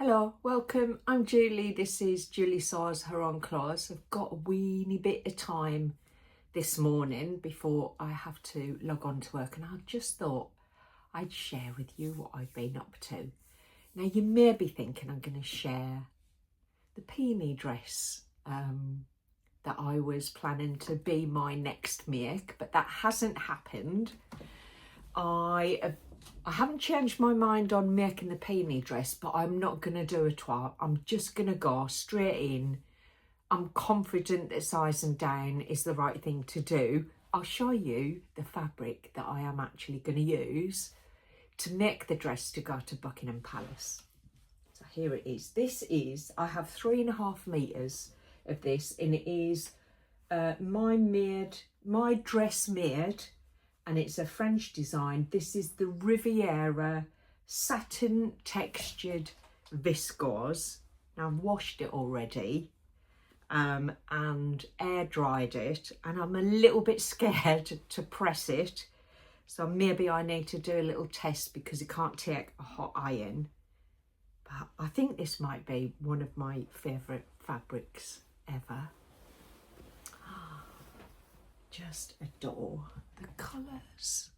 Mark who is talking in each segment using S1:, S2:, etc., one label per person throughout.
S1: Hello, welcome. I'm Julie. This is Julie Saws Her Own Claws. I've got a weeny bit of time this morning before I have to log on to work, and I just thought I'd share with you what I've been up to. Now, you may be thinking I'm going to share the peony dress that I was planning to be my next make, but that hasn't happened. I haven't changed my mind on making the peony dress, but I'm not going to do a twat. I'm just going to go straight in. I'm confident that sizing down is the right thing to do. I'll show you the fabric that I am actually going to use to make the dress to go to Buckingham Palace. So here it is. I have 3.5 meters of this, and it is my dress made. And it's a French design. This is the Riviera satin textured viscose. Now, I've washed it already and air dried it, and I'm a little bit scared to press it. So maybe I need to do a little test because it can't take a hot iron. But I think this might be one of my favourite fabrics ever. Just adore the colours.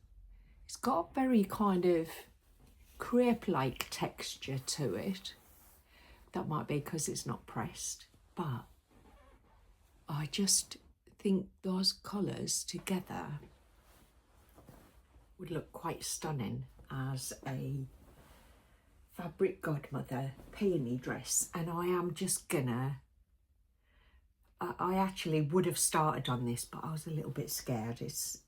S1: It's got a very kind of crepe-like texture to it. That might be because it's not pressed, but I just think those colours together would look quite stunning as a fabric godmother peony dress. And I am just gonna I actually would have started on this, but I was a little bit scared. It's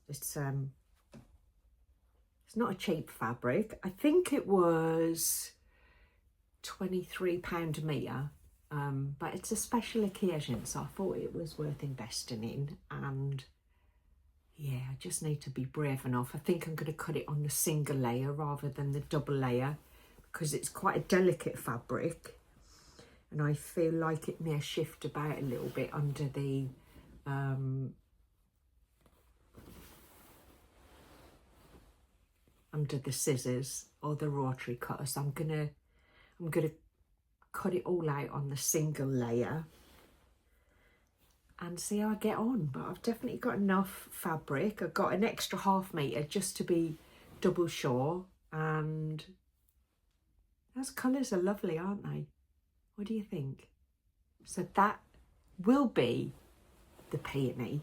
S1: not a cheap fabric. I think it was £23 a metre, but it's a special occasion, so I thought it was worth investing in. And yeah, I just need to be brave enough. I think I'm going to cut it on the single layer rather than the double layer because it's quite a delicate fabric. And I feel like it may shift about a little bit under the scissors or the rotary cutter. So I'm gonna cut it all out on the single layer and see how I get on. But I've definitely got enough fabric. I've got an extra ½ metre just to be double sure. And those colours are lovely, aren't they? What do you think? So that will be the peony.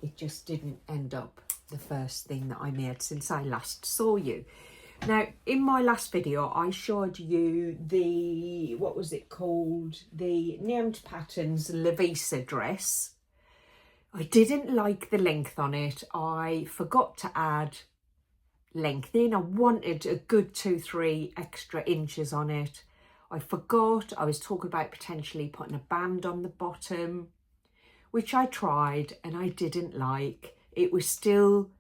S1: It just didn't end up the first thing that I made since I last saw you. Now, in my last video, I showed you the, what was it called? The Named Patterns Levvisa dress. I didn't like the length on it. I forgot to add length in. I wanted a good 2-3 extra inches on it. I forgot. I was talking about potentially putting a band on the bottom, which I tried and I didn't like. It was still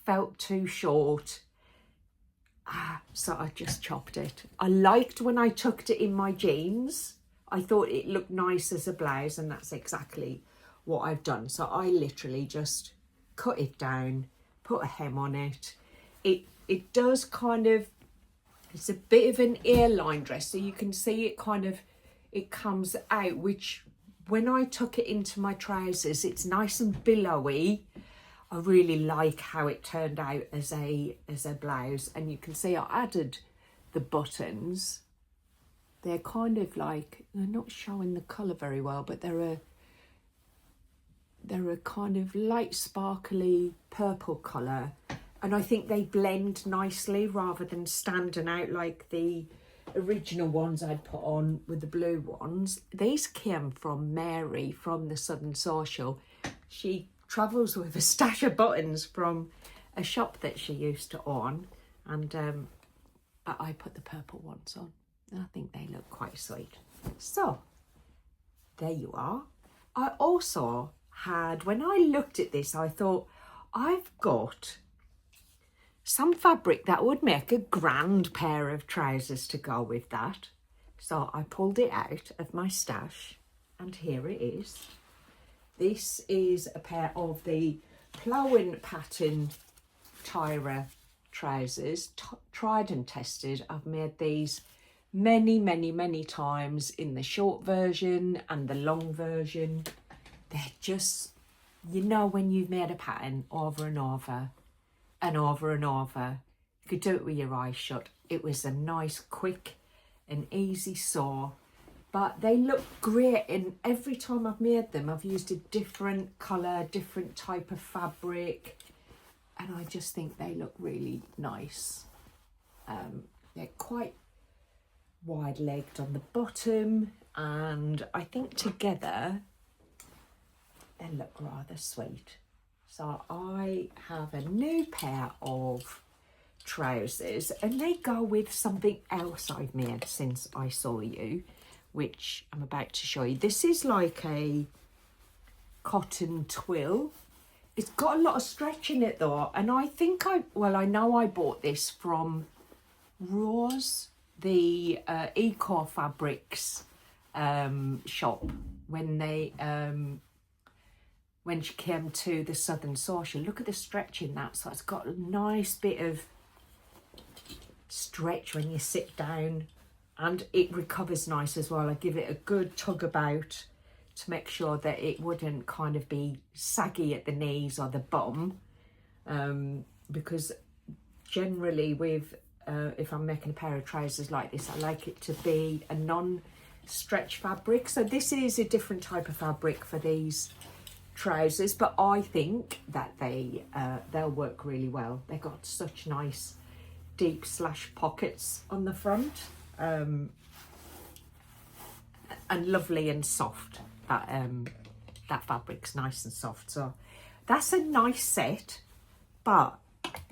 S1: felt too short. So I just chopped it. I liked when I tucked it in my jeans. I thought it looked nice as a blouse, and that's exactly what I've done. So I literally just cut it down, put a hem on it. It does kind of, it's a bit of an airline dress, so you can see it kind of, it comes out, which when I tuck it into my trousers, it's nice and billowy. I really like how it turned out as a blouse, and you can see I added the buttons. They're kind of like, they're not showing the colour very well, but they're a kind of light sparkly purple colour. And I think they blend nicely rather than standing out like the original ones I'd put on with the blue ones. These came from Mary from the Southern Social. She travels with a stash of buttons from a shop that she used to own. And but I put the purple ones on. I think they look quite sweet. So there you are. I also had, when I looked at this, I thought, I've got some fabric that would make a grand pair of trousers to go with that. So I pulled it out of my stash, and here it is. This is a pair of the ploughing pattern Tyra trousers, tried and tested. I've made these many times in the short version and the long version. They're just, you know, when you've made a pattern over and over and over and over, you could do it with your eyes shut. It was a nice, quick and easy sew, but they look great. And every time I've made them, I've used a different colour, different type of fabric, and I just think they look really nice. They're quite wide-legged on the bottom, and I think together they look rather sweet. So I have a new pair of trousers, and they go with something else I've made since I saw you, which I'm about to show you. This is like a cotton twill. It's got a lot of stretch in it though, and I think I know I bought this from Rose, the EcoFabrics shop, when she came to the Southern Social. Look at the stretch in that. So it's got a nice bit of stretch when you sit down, and it recovers nice as well. I give it a good tug about to make sure that it wouldn't kind of be saggy at the knees or the bum, because generally with if I'm making a pair of trousers like this, I like it to be a non-stretch fabric. So this is a different type of fabric for these trousers, but I think that they'll work really well. They've got such nice deep slash pockets on the front, and lovely and soft. That fabric's nice and soft. So that's a nice set, but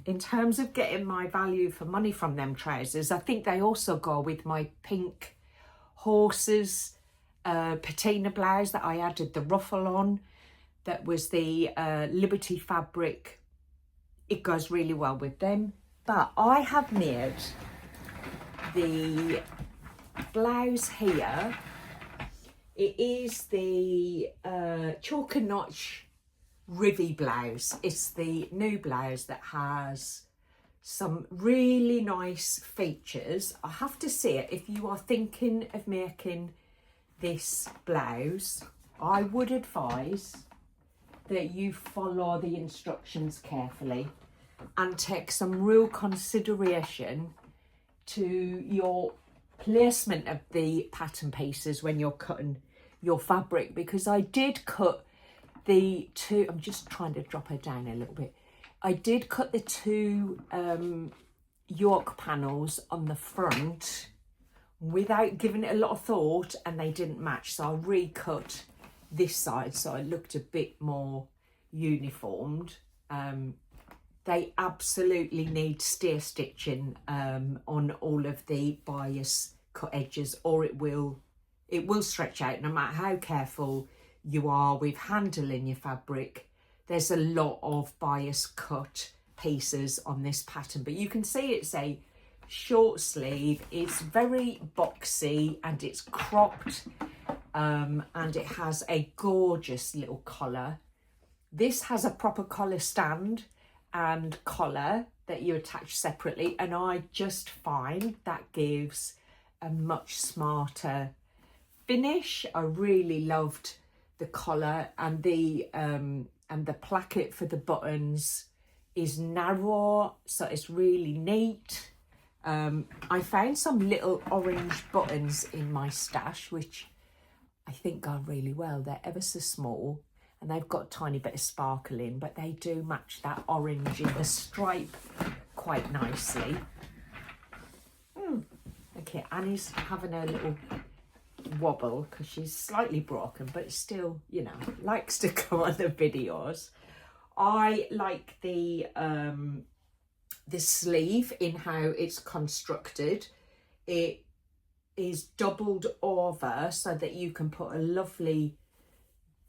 S1: in terms of getting my value for money from them trousers, I think they also go with my pink horses patina blouse that I added the ruffle on. That was the Liberty fabric. It goes really well with them. But I have made the blouse here. It is the chalk and notch Rivvy blouse. It's the new blouse that has some really nice features. I have to say, if you are thinking of making this blouse, I would advise that you follow the instructions carefully and take some real consideration to your placement of the pattern pieces when you're cutting your fabric, because I did cut the two, I'm just trying to drop her down a little bit. I did cut the two yoke panels on the front without giving it a lot of thought, and they didn't match. So I recut this side so it looked a bit more uniformed. They absolutely need steer stitching on all of the bias cut edges, or it will stretch out no matter how careful you are with handling your fabric. There's a lot of bias cut pieces on this pattern, but you can see it's a short sleeve. It's very boxy and it's cropped, and it has a gorgeous little collar. This has a proper collar stand and collar that you attach separately, and I just find that gives a much smarter finish. I really loved the collar, and the placket for the buttons is narrow, so it's really neat. I found some little orange buttons in my stash, which I think go really well. They're ever so small, and they've got a tiny bit of sparkle in, but they do match that orange in the stripe quite nicely. Okay, Annie's having a little wobble because she's slightly broken, but still, you know, likes to go on the videos. I like the sleeve in how it's constructed. It is doubled over so that you can put a lovely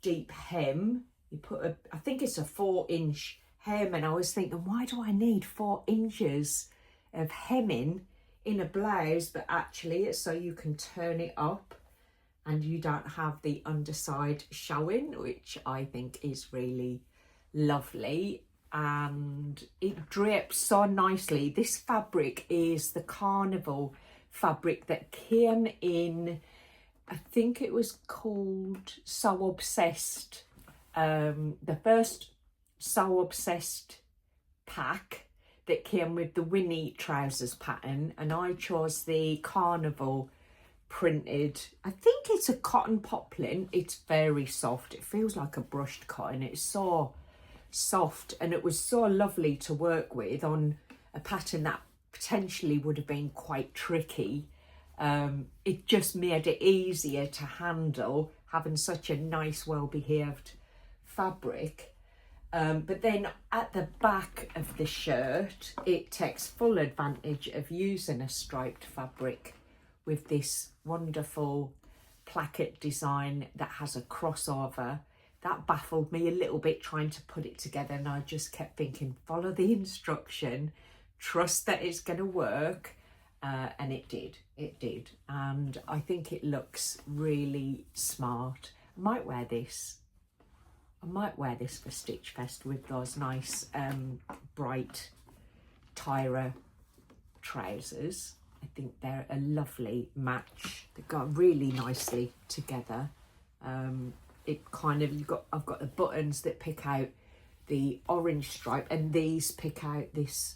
S1: deep hem. You put I think it's a 4-inch hem, and I was thinking, why do I need 4 inches of hemming in a blouse? But actually it's so you can turn it up and you don't have the underside showing, which I think is really lovely. And it drapes so nicely. This fabric is the Carnival fabric that came in, I think it was called So Obsessed. The first So Obsessed pack that came with the Winnie trousers pattern, and I chose the carnival printed. I think it's a cotton poplin. It's very soft. It feels like a brushed cotton. It's so soft, and it was so lovely to work with on a pattern that potentially would have been quite tricky. It just made it easier to handle having such a nice, well-behaved fabric. But then at the back of the shirt, it takes full advantage of using a striped fabric with this wonderful placket design that has a crossover. That baffled me a little bit trying to put it together, and I just kept thinking, follow the instruction, trust that it's going to work. And it did, and I think it looks really smart. I might wear this for Stitch Fest with those nice bright Tyra trousers. I think they're a lovely match. They go really nicely together. It kind of, I've got the buttons that pick out the orange stripe, and these pick out this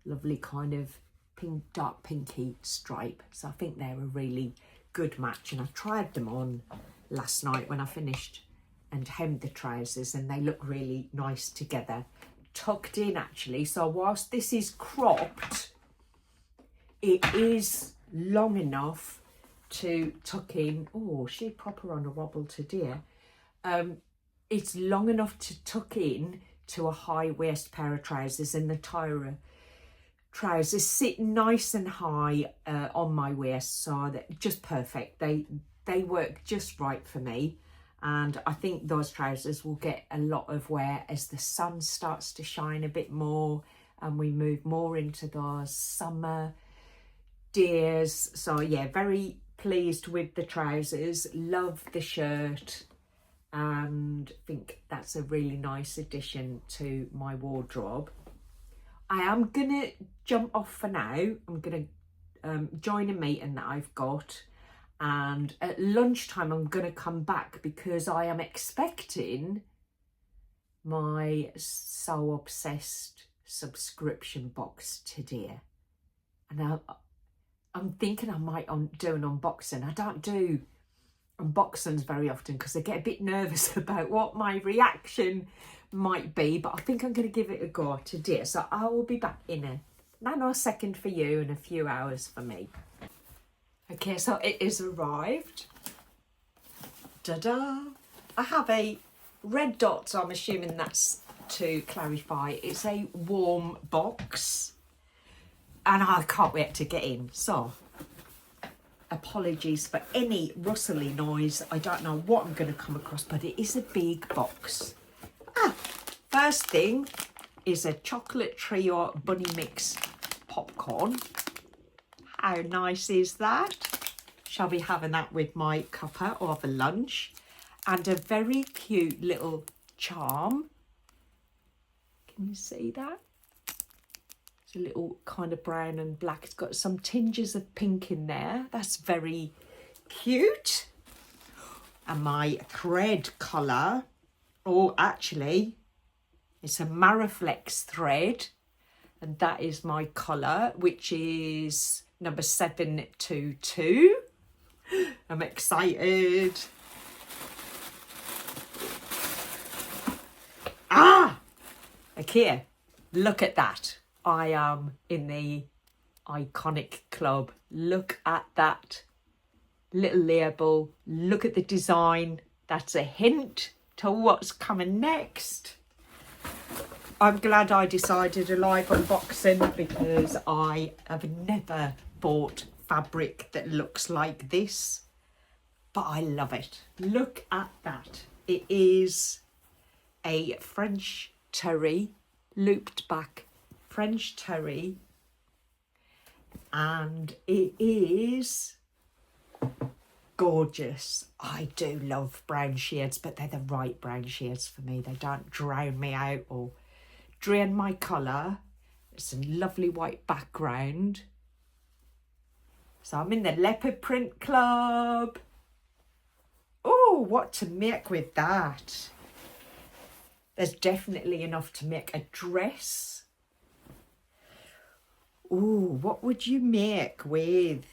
S1: lovely kind of pink, dark pinky stripe. So I think they're a really good match, and I tried them on last night when I finished and hemmed the trousers, and they look really nice together, tucked in actually. So whilst this is cropped, it is long enough to tuck in. Oh, she proper on a wobble to dear. It's long enough to tuck in to a high waist pair of trousers, and the Tyra trousers sit nice and high on my waist, so they're just perfect. They work just right for me, and I think those trousers will get a lot of wear as the sun starts to shine a bit more and we move more into those summer days. So yeah, very pleased with the trousers, love the shirt, and think that's a really nice addition to my wardrobe. I am gonna jump off for now. I'm gonna join a meeting that I've got, and at lunchtime I'm gonna come back because I am expecting my So Obsessed subscription box today, and I'm thinking I might do an unboxing. I don't do unboxings very often because I get a bit nervous about what my reaction might be, but I think I'm going to give it a go today. So I will be back in a nanosecond for you and a few hours for me. Okay, so it is arrived. Ta-da! I have a red dot, so I'm assuming that's to clarify. It's a warm box, and I can't wait to get in. So apologies for any rustly noise. I don't know what I'm going to come across, but it is a big box. First thing is a chocolate trio bunny mix popcorn. How nice is that? Shall be having that with my cuppa over lunch. And a very cute little charm. Can you see that? It's a little kind of brown and black. It's got some tinges of pink in there. That's very cute. And my thread colour, oh, actually, it's a Mariflex thread, and that is my colour, which is number 722. I'm excited. Okay, look at that. I am in the iconic club. Look at that little label. Look at the design. That's a hint to what's coming next. I'm glad I decided a live unboxing because I have never bought fabric that looks like this, but I love it. Look at that. It is a French terry, looped back French terry, and it is gorgeous. I do love brown shades, but they're the right brown shades for me. They don't drown me out or drain my colour. It's a lovely white background. So I'm in the leopard print club. Oh, what to make with that? There's definitely enough to make a dress. Oh, what would you make with?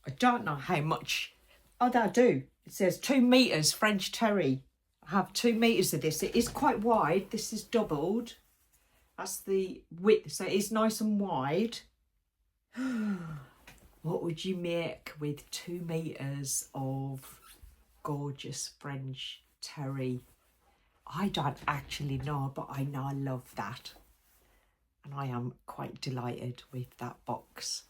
S1: I don't know how much. Oh, I do. It says 2 meters French terry. I have 2 meters of this. It is quite wide. This is doubled. That's the width, so it is nice and wide. What would you make with 2 meters of gorgeous French terry? I don't actually know, but I know I love that. And I am quite delighted with that box.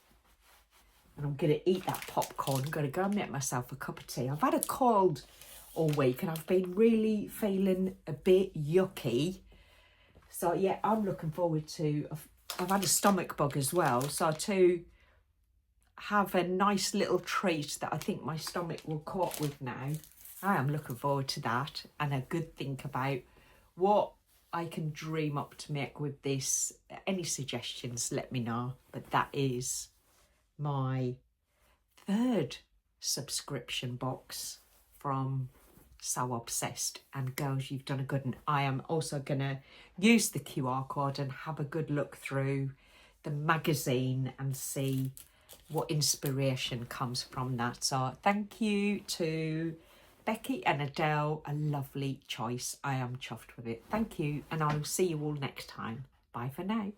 S1: And I'm going to eat that popcorn. I'm going to go and make myself a cup of tea. I've had a cold all week and I've been really feeling a bit yucky. So yeah, I'm looking forward to, I've had a stomach bug as well. So to have a nice little treat that I think my stomach will cope with now, I am looking forward to that. And a good think about what I can dream up to make with this. Any suggestions, let me know. But that is my 3rd subscription box from So Obsessed. And girls, you've done a good one. I am also going to use the QR code and have a good look through the magazine and see what inspiration comes from that. So thank you to Becky and Adele, a lovely choice. I am chuffed with it. Thank you, and I'll see you all next time. Bye for now.